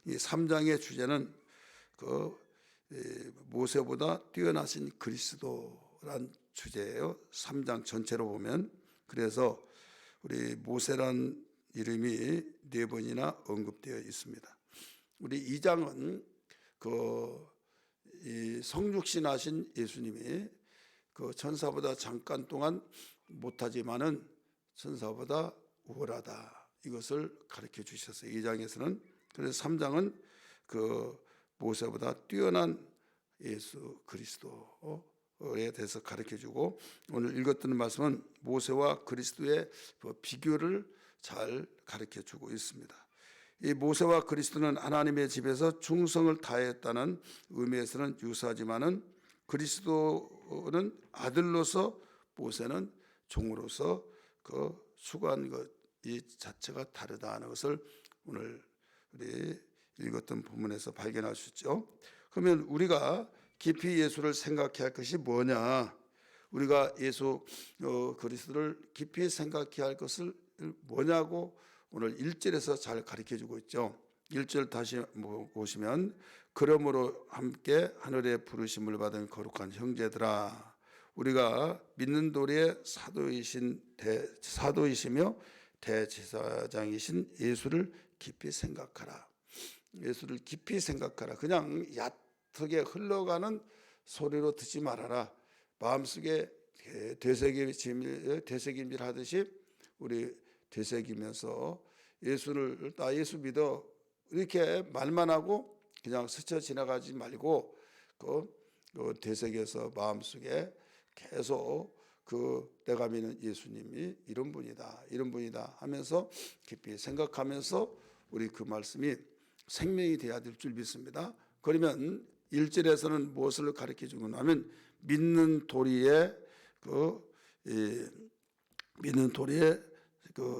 이 3장의 주제는 모세보다 뛰어나신 그리스도란 주제예요. 3장 전체로 보면. 그래서 우리 모세란 이름이 4번이나 언급되어 있습니다. 우리 2장은 이 성육신 하신 예수님이 천사보다 잠깐 동안 못하지만은 천사보다 우월하다, 이것을 가르쳐 주셨어요. 2장에서는. 그래서 3장은 모세보다 뛰어난 예수 그리스도에 대해서 가르쳐 주고, 오늘 읽었던 말씀은 모세와 그리스도의 비교를 잘 가르쳐 주고 있습니다. 이 모세와 그리스도는 하나님의 집에서 충성을 다했다는 의미에서는 유사하지만은 그리스도는 아들로서, 모세는 종으로서 수고한 것 이 자체가 다르다는 것을 오늘 우리 읽었던 본문에서 발견할 수 있죠. 그러면 우리가 깊이 예수를 생각해야 할 것이 뭐냐? 우리가 예수 그리스도를 깊이 생각해야 할 것을 뭐냐고 오늘 1절에서 잘 가르쳐주고 있죠. 1절 다시 보시면, 그러므로 함께 하늘에 부르심을 받은 거룩한 형제들아, 우리가 믿는 도리의 사도이시며 대제사장이신 예수를 깊이 생각하라. 예수를 깊이 생각하라. 그냥 얕게 흘러가는 소리로 듣지 말아라. 마음속에 되새김질 하듯이 우리 되새기면서 예수를, 나 예수 믿어, 이렇게 말만 하고 그냥 스쳐 지나가지 말고 되새겨서 마음속에 계속 내가 믿는 예수님이 이런 분이다 하면서 깊이 생각하면서 우리 그 말씀이 생명이 돼야 될 줄 믿습니다. 그러면 1절에서는 무엇을 가르쳐 주고 나면 믿는 도리의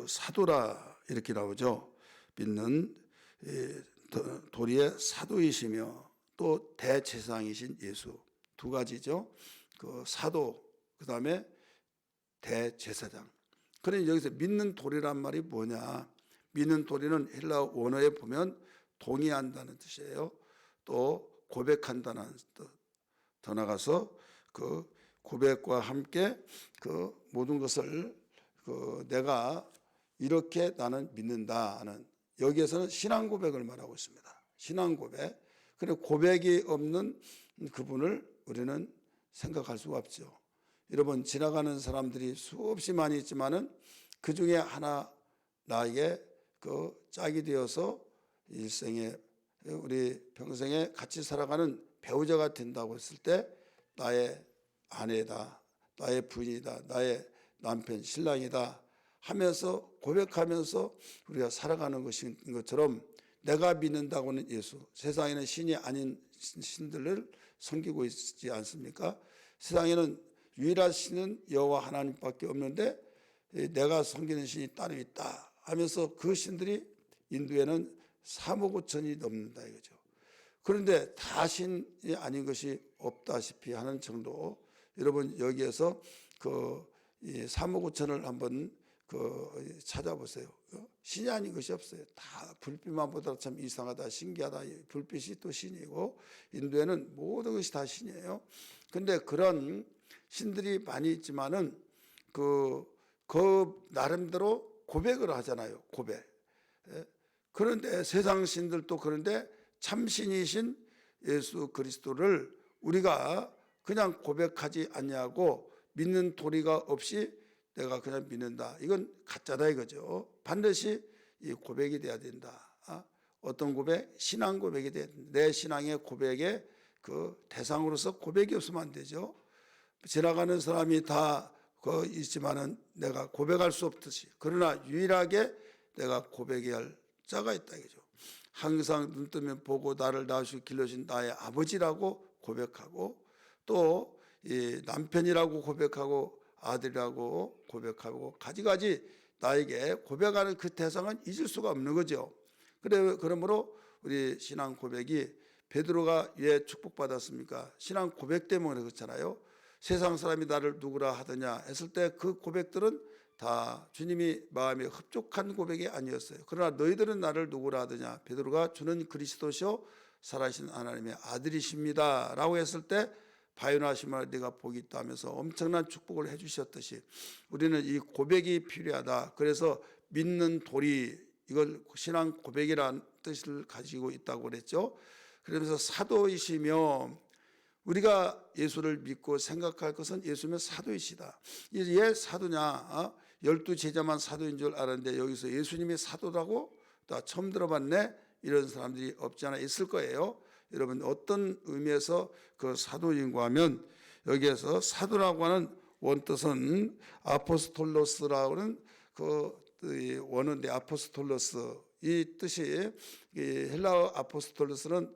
사도라 이렇게 나오죠. 믿는 도리의 사도이시며 또 대제사장이신 예수, 두 가지죠. 사도, 그 다음에 대제사장. 그러니 여기서 믿는 도리란 말이 뭐냐? 믿는 도리는 헬라 원어에 보면 동의한다는 뜻이에요. 또 고백한다는 뜻. 더 나가서 고백과 함께 모든 것을 내가 이렇게 나는 믿는다 하는, 여기에서는 신앙 고백을 말하고 있습니다. 신앙 고백. 그리고 고백이 없는 그분을 우리는 생각할 수가 없죠. 여러분, 지나가는 사람들이 수없이 많이 있지만은 그 중에 하나 나에게 짝이 되어서 일생에 우리 평생에 같이 살아가는 배우자가 된다고 했을 때 나의 아내다, 나의 부인이다, 나의 남편, 신랑이다 하면서 고백하면서 우리가 살아가는 것인 것처럼, 내가 믿는다고는 예수, 세상에는 신이 아닌 신들을 섬기고 있지 않습니까? 세상에는 유일한 신은 여호와 하나님밖에 없는데 내가 섬기는 신이 따로 있다 하면서 그 신들이 인도에는 3억 5천이 넘는다 이거죠. 그런데 다 신이 아닌 것이 없다시피 하는 정도. 여러분, 여기에서 3억 5천을 한번 찾아보세요. 신이 아닌 것이 없어요. 다 불빛만 보더라도 참 이상하다, 신기하다. 불빛이 또 신이고, 인도에는 모든 것이 다 신이에요. 근데 그런 신들이 많이 있지만은 그 나름대로 고백을 하잖아요. 고백. 그런데 세상 신들도 그런데 참신이신 예수 그리스도를 우리가 그냥 고백하지 않냐고, 믿는 도리가 없이 내가 그냥 믿는다, 이건 가짜다 이거죠. 반드시 이 고백이 돼야 된다. 어떤 고백? 신앙 고백이 돼야 된다. 내 신앙의 고백의 대상으로서 고백이 없으면 안 되죠. 지나가는 사람이 다 있지만은 내가 고백할 수 없듯이, 그러나 유일하게 내가 고백해야 할 자가 있다 이거죠. 항상 눈 뜨면 보고 나를 낳으시고 길러신 나의 아버지라고 고백하고, 또 이 남편이라고 고백하고, 아들이라고 고백하고, 가지가지 나에게 고백하는 그 대상은 잊을 수가 없는 거죠. 그러므로 우리 신앙 고백이, 베드로가 왜 축복받았습니까? 신앙 고백 때문에 그렇잖아요. 세상 사람이 나를 누구라 하더냐 했을 때 그 고백들은 다 주님이 마음에 흡족한 고백이 아니었어요. 그러나 너희들은 나를 누구라 하더냐? 베드로가 주는 그리스도시요 살아계신 하나님의 아들이십니다 라고 했을 때 바요나 시몬아 네가 복이 있다 하면서 엄청난 축복을 해주셨듯이 우리는 이 고백이 필요하다. 그래서 믿는 돌이, 이걸 신앙 고백이라는 뜻을 가지고 있다고 그랬죠. 그러면서 사도이시며, 우리가 예수를 믿고 생각할 것은 예수면 사도이시다. 왜 사도냐? 12제자만 사도인 줄 알았는데 여기서 예수님이 사도라고? 나 처음 들어봤네. 이런 사람들이 없지 않아 있을 거예요. 여러분 어떤 의미에서 그 사도인가 하면, 여기에서 사도라고 하는 원뜻은 아포스톨로스라고 하는 그 원어인데, 아포스톨로스 이 뜻이, 헬라어 아포스톨로스는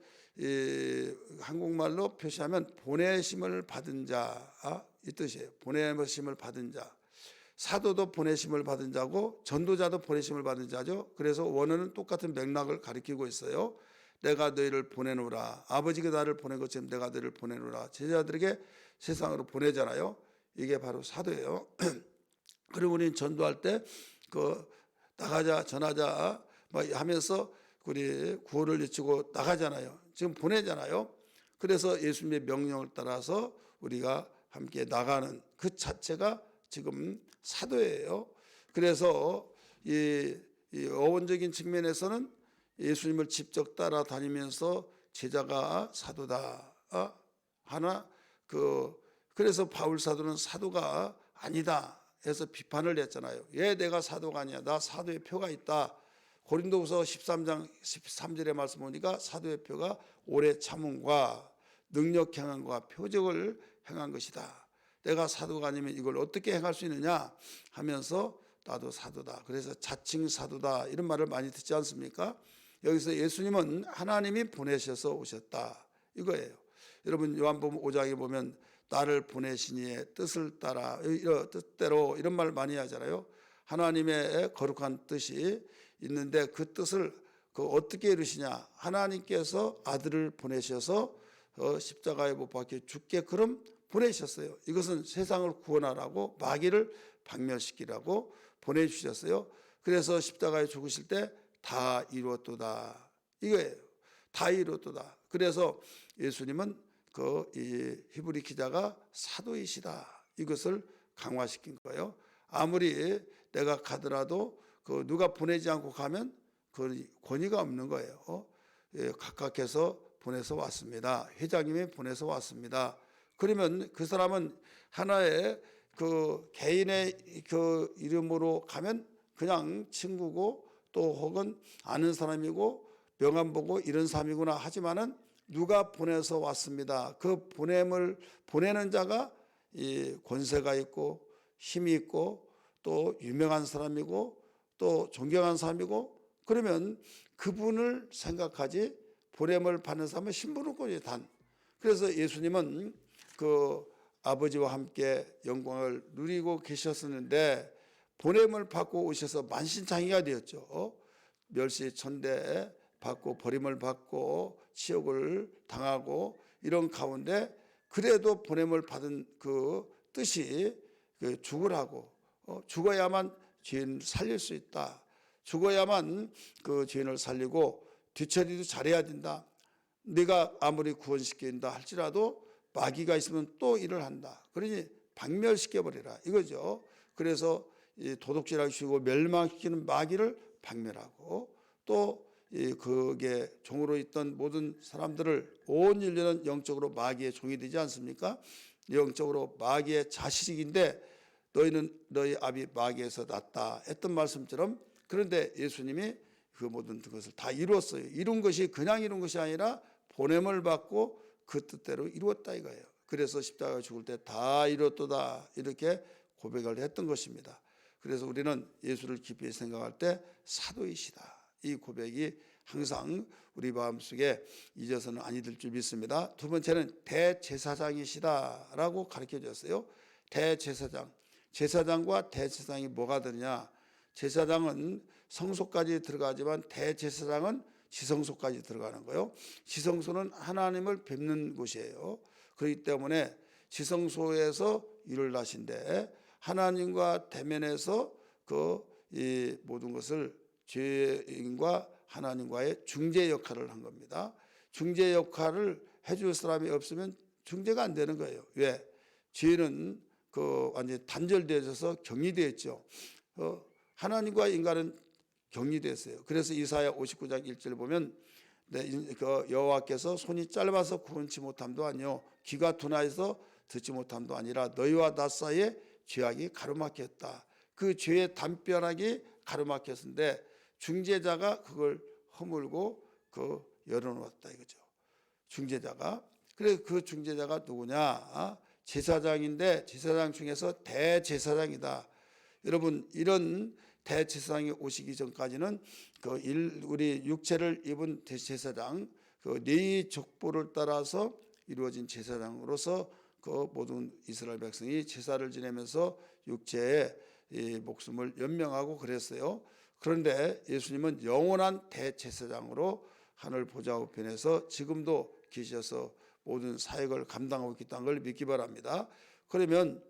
한국말로 표시하면 보내심을 받은 자, 이 뜻이에요. 보내심을 받은 자. 사도도 보내심을 받은 자고 전도자도 보내심을 받은 자죠. 그래서 원어는 똑같은 맥락을 가리키고 있어요. 내가 너희를 보내노라. 아버지가 나를 보낸 것처럼 내가 너희를 보내노라. 제자들에게 세상으로 보내잖아요. 이게 바로 사도예요. 그리고 우리는 전도할 때 그 나가자 전하자 하면서 우리 구호를 외치고 나가잖아요. 지금 보내잖아요. 그래서 예수님의 명령을 따라서 우리가 함께 나가는 그 자체가 지금 사도예요. 그래서 이 어원적인 측면에서는 예수님을 직접 따라다니면서 제자가 사도다. 하나 그래서 바울 사도는 사도가 아니다 해서 비판을 했잖아요. 왜 내가 사도가 아니야? 나 사도의 표가 있다. 고린도후서 13장 13절의 말씀 보니까 사도의 표가 오래 참음과 능력 행함과 표적을 행한 것이다. 내가 사도가 아니면 이걸 어떻게 행할 수 있느냐 하면서 나도 사도다. 그래서 자칭 사도다 이런 말을 많이 듣지 않습니까? 여기서 예수님은 하나님이 보내셔서 오셨다 이거예요. 여러분 요한복음 5장에 보면 나를 보내신 이의 뜻을 따라 뜻대로 이런 말 많이 하잖아요. 하나님의 거룩한 뜻이 있는데 그 뜻을 어떻게 이루시냐? 하나님께서 아들을 보내셔서 십자가에 못 박혀 죽게끔 보내셨어요. 이것은 세상을 구원하라고, 마귀를 박멸시키라고 보내주셨어요. 그래서 십자가에 죽으실 때 다 이루었도다 이거예요. 다 이루었도다. 그래서 예수님은 이 히브리 기자가 사도이시다 이것을 강화시킨 거예요. 아무리 내가 가더라도 누가 보내지 않고 가면 그 권위가 없는 거예요. 각각해서 보내서 왔습니다. 회장님이 보내서 왔습니다. 그러면 그 사람은 하나의 개인의 이름으로 가면 그냥 친구고 또 혹은 아는 사람이고 명함 보고 이런 사람이구나 하지만은 누가 보내서 왔습니다. 그 보내는 자가 이 권세가 있고 힘이 있고 또 유명한 사람이고 또 존경한 사람이고 그러면 그분을 생각하지 보냄을 받는 사람은 신분없고 단. 그래서 예수님은 아버지와 함께 영광을 누리고 계셨었는데 보냄을 받고 오셔서 만신창이가 되었죠. 멸시천대 받고 버림을 받고 치욕을 당하고 이런 가운데 그래도 보냄을 받은 그 뜻이 죽으라고, 죽어야만 죄인을 살릴 수 있다. 죽어야만 그 죄인을 살리고 뒤처리도 잘해야 된다. 네가 아무리 구원시킨다 할지라도 마귀가 있으면 또 일을 한다. 그러니 박멸시켜버리라 이거죠. 그래서 도둑질하기 쉬고 멸망시키는 마귀를 박멸하고 또 그게 종으로 있던 모든 사람들을 온 인류는 영적으로 마귀의 종이 되지 않습니까? 영적으로 마귀의 자식인데 너희는 너희 아비 마귀에서 났다 했던 말씀처럼, 그런데 예수님이 그 모든 것을 다 이루었어요. 이룬 것이 그냥 이룬 것이 아니라 보냄을 받고 그 뜻대로 이루었다 이거예요. 그래서 십자가에 죽을 때 다 이루었도다 이렇게 고백을 했던 것입니다. 그래서 우리는 예수를 깊이 생각할 때 사도이시다 이 고백이 항상 우리 마음속에 잊어서는 아니 될 줄 믿습니다. 두 번째는 대제사장이시다라고 가르쳐 줬어요. 대제사장. 제사장과 대제사장이 뭐가 다르냐? 제사장은 성소까지 들어가지만 대제사장은 지성소까지 들어가는 거예요. 지성소는 하나님을 뵙는 곳이에요. 그렇기 때문에 지성소에서 일을 하신데 하나님과 대면해서 이 모든 것을 죄인과 하나님과의 중재 역할을 한 겁니다. 중재 역할을 해줄 사람이 없으면 중재가 안 되는 거예요. 왜? 죄는 완전히 단절되어서 격리되어 있죠. 하나님과 인간은 격리됐어요. 그래서 이사야 59장 1절 보면 여호와께서 손이 짧아서 구원치 못함도 아니요 귀가 둔하여서 듣지 못함도 아니라 너희와 나 사이에 죄악이 가로막혔다. 그 죄의 담벼락이 가로막혔는데 중재자가 그걸 허물고 열어놓았다 이거죠. 중재자가. 그래서 그 중재자가 누구냐? 제사장인데 제사장 중에서 대제사장이다. 여러분 이런 대제사장이 오시기 전까지는 우리 육체를 입은 대제사장 레위 족보를 따라서 이루어진 제사장으로서 모든 이스라엘 백성이 제사를 지내면서 육체의 목숨을 연명하고 그랬어요. 그런데 예수님은 영원한 대제사장으로 하늘 보좌 우편에서 지금도 계셔서 모든 사역을 감당하고 있다는 걸 믿기 바랍니다. 그러면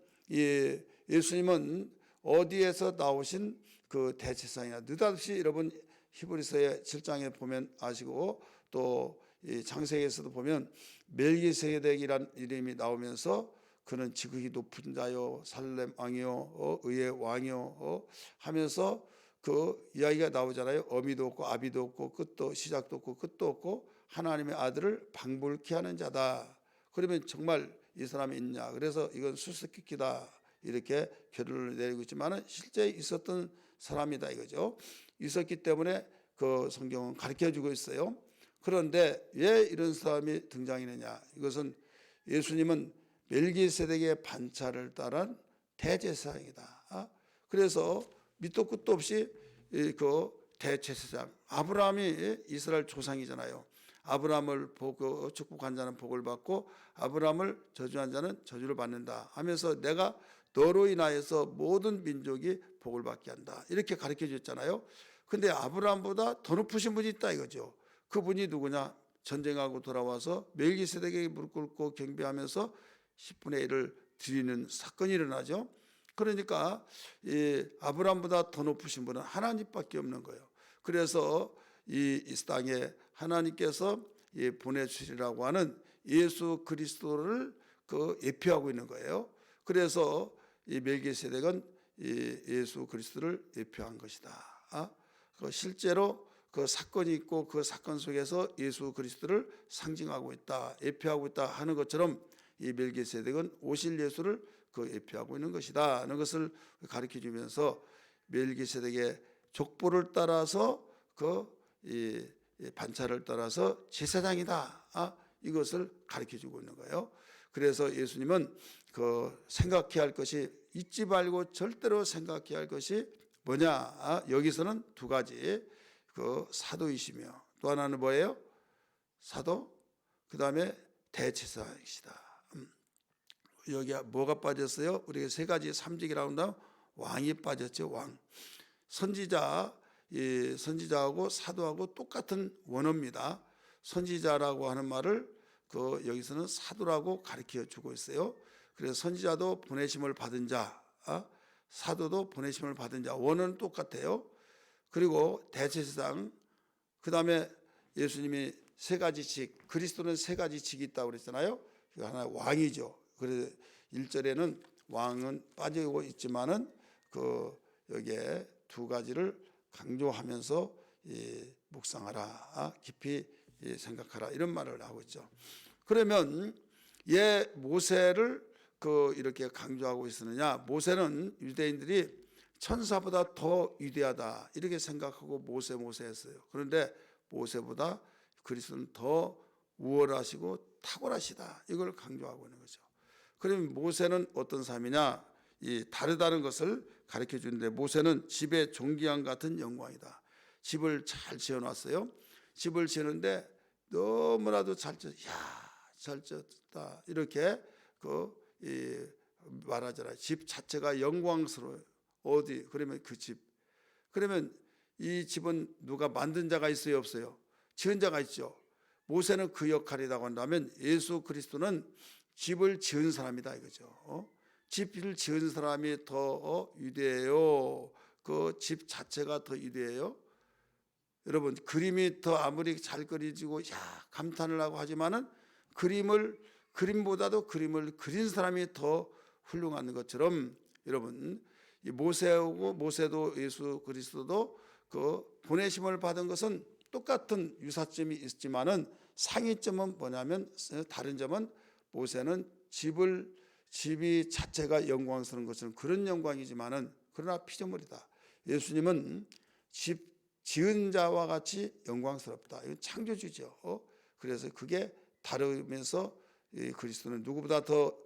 예수님은 어디에서 나오신 그 대제사장이냐? 느닷없이 여러분 히브리서의 7장에 보면 아시고 또 창세기에서도 보면 멜기세덱이란 이름이 나오면서 그는 지극히 높은 자요 살렘 왕이요 의의 왕이요 하면서 그 이야기가 나오잖아요. 어미도 없고 아비도 없고 끝도 시작도 없고 끝도 없고 하나님의 아들을 방불케 하는 자다. 그러면 정말 이 사람이 있냐? 그래서 이건 수수께끼다 이렇게 결론을 내리고 있지만은 실제 있었던 사람이다 이거죠. 있었기 때문에 그 성경은 가르쳐주고 있어요. 그런데 왜 이런 사람이 등장했느냐? 이것은 예수님은 멜기세덱의 반차를 따른 대제사장이다. 그래서 밑도 끝도 없이 그 대제사장 아브라함이 이스라엘 조상이잖아요. 아브라함을 축복한 자는 복을 받고 아브라함을 저주한 자는 저주를 받는다 하면서 내가 너로 인하여서 모든 민족이 복을 받게 한다 이렇게 가르쳐 줬잖아요. 근데 아브라함보다 더 높으신 분이 있다 이거죠. 그분이 누구냐? 전쟁하고 돌아와서 멜기세덱에게 무릎 꿇고 경배하면서 10분의 1을 드리는 사건이 일어나죠. 그러니까 이 아브라함보다 더 높으신 분은 하나님밖에 없는 거예요. 그래서 이 땅에 하나님께서 보내주시라고 하는 예수 그리스도를 예표하고 있는 거예요. 그래서 이 멜기세덱은 예수 그리스도를 예표한 것이다. 실제로 그 사건이 있고 그 사건 속에서 예수 그리스도를 상징하고 있다, 예표하고 있다 하는 것처럼 이 멜기세덱은 오실 예수를 예표하고 있는 것이다 하는 것을 가르쳐 주면서 멜기세덱의 족보를 따라서 이 반차를 따라서 제사장이다 이것을 가르쳐 주고 있는 거예요. 그래서 예수님은 생각해야 할 것이 잊지 말고 절대로 생각해야 할 것이 뭐냐? 여기서는 두 가지 사도이시며 또 하나는 뭐예요? 사도 그 다음에 대제사장이시다. 여기 뭐가 빠졌어요? 우리가 세 가지 삼직이라고 한다면 왕이 빠졌죠. 왕. 선지자하고 사도하고 똑같은 원어입니다. 선지자라고 하는 말을 여기서는 사도라고 가르쳐 주고 있어요. 그래서 선지자도 보내심을 받은 자, 사도도 보내심을 받은 자, 원어는 똑같아요. 그리고 대제사장, 그 다음에 예수님이 세 가지 직, 그리스도는 세 가지 직이 있다고 그랬잖아요. 하나 왕이죠. 그래서 1절에는 왕은 빠지고 있지만은 여기에 두 가지를 강조하면서 묵상하라, 깊이 생각하라 이런 말을 하고 있죠. 그러면 모세를 이렇게 강조하고 있었느냐? 모세는 유대인들이 천사보다 더 위대하다 이렇게 생각하고 모세 했어요. 그런데 모세보다 그리스도는 더 우월하시고 탁월하시다 이걸 강조하고 있는 거죠. 그러면 모세는 어떤 사람이냐? 다르다는 것을 가르쳐 주는데 모세는 집의 종기양 같은 영광이다. 집을 잘 지어놨어요. 집을 지었는데 너무나도 잘 지었다 이렇게 말하잖아요. 집 자체가 영광스러워요. 어디? 그러면 그 집. 그러면 이 집은 누가 만든 자가 있어요? 없어요? 지은 자가 있죠. 모세는 그 역할이라고 한다면 예수 그리스도는 집을 지은 사람이다 이거죠. 집을 지은 사람이 더 위대해요. 그 집 자체가 더 위대해요. 여러분, 그림이 더 아무리 잘 그려지고 감탄을 하고 하지만은 그림보다도 그림을 그린 사람이 더 훌륭한 것처럼, 여러분, 이 모세도 예수 그리스도도 그 보내심을 받은 것은 똑같은 유사점이 있지만은 상이점은 뭐냐면, 다른 점은 모세는 집이 자체가 영광스러운 것은 그런 영광이지만은, 그러나 피조물이다. 예수님은 집 지은 자와 같이 영광스럽다. 이건 창조주죠. 그래서 그게 다르면서 그리스도는 누구보다 더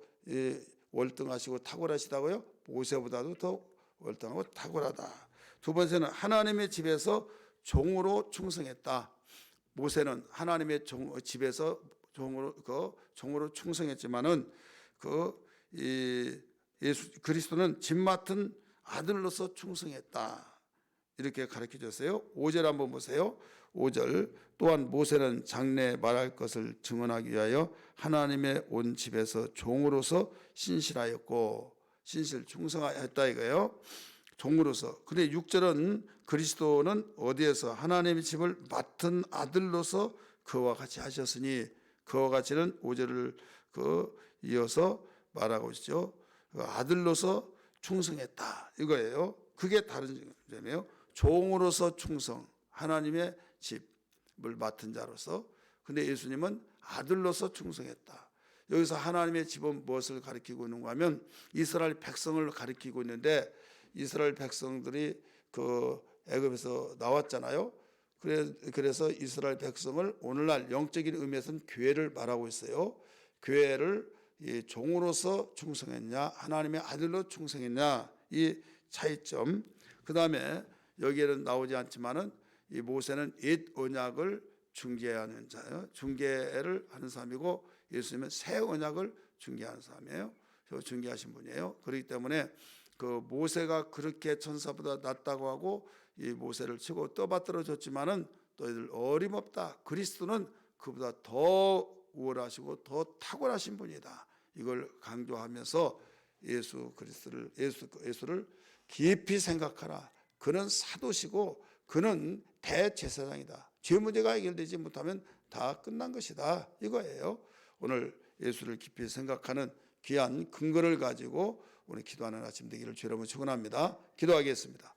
월등하시고 탁월하시다고요? 모세보다도 더 월등하고 탁월하다. 두 번째는 하나님의 집에서 종으로 충성했다. 모세는 하나님의 집에서 종으로 충성했지만은 예수 그리스도는 집 맡은 아들로서 충성했다. 이렇게 가르쳐 줬어요. 5절 한번 보세요. 5절, 또한 모세는 장래에 말할 것을 증언하기 위하여 하나님의 온 집에서 종으로서 신실하였고, 신실 충성하였다 이거예요. 종으로서. 근데 6절은 그리스도는 어디에서 하나님의 집을 맡은 아들로서 그와 같이 하셨으니, 그와 같이는 5절을 이어서 말하고 있죠. 아들로서 충성했다 이거예요. 그게 다른 점이에요. 종으로서 충성, 하나님의 집을 맡은 자로서. 근데 예수님은 아들로서 충성했다. 여기서 하나님의 집은 무엇을 가리키고 있는가 하면 이스라엘 백성을 가리키고 있는데, 이스라엘 백성들이 그 애굽에서 나왔잖아요. 그래서 이스라엘 백성을 오늘날 영적인 의미에서는 교회를 말하고 있어요. 교회를 종으로서 충성했냐, 하나님의 아들로 충성했냐, 이 차이점. 그 다음에 여기에는 나오지 않지만은 이 모세는 옛 언약을 중개하는 자예요. 중개를 하는 사람이고, 예수님은 새 언약을 중개하는 사람이에요. 중개하신 분이에요. 그렇기 때문에 그 모세가 그렇게 천사보다 낫다고 하고 이 모세를 치고 떠받들어 줬지만은 너희들 어림없다. 그리스도는 그보다 더 우월하시고 더 탁월하신 분이다. 이걸 강조하면서 예수를 깊이 생각하라. 그는 사도시고 그는 대제사장이다. 죄 문제가 해결되지 못하면 다 끝난 것이다 이거예요. 오늘 예수를 깊이 생각하는 귀한 근거를 가지고 오늘 기도하는 아침 되기를 주여 여러분 축원합니다. 기도하겠습니다.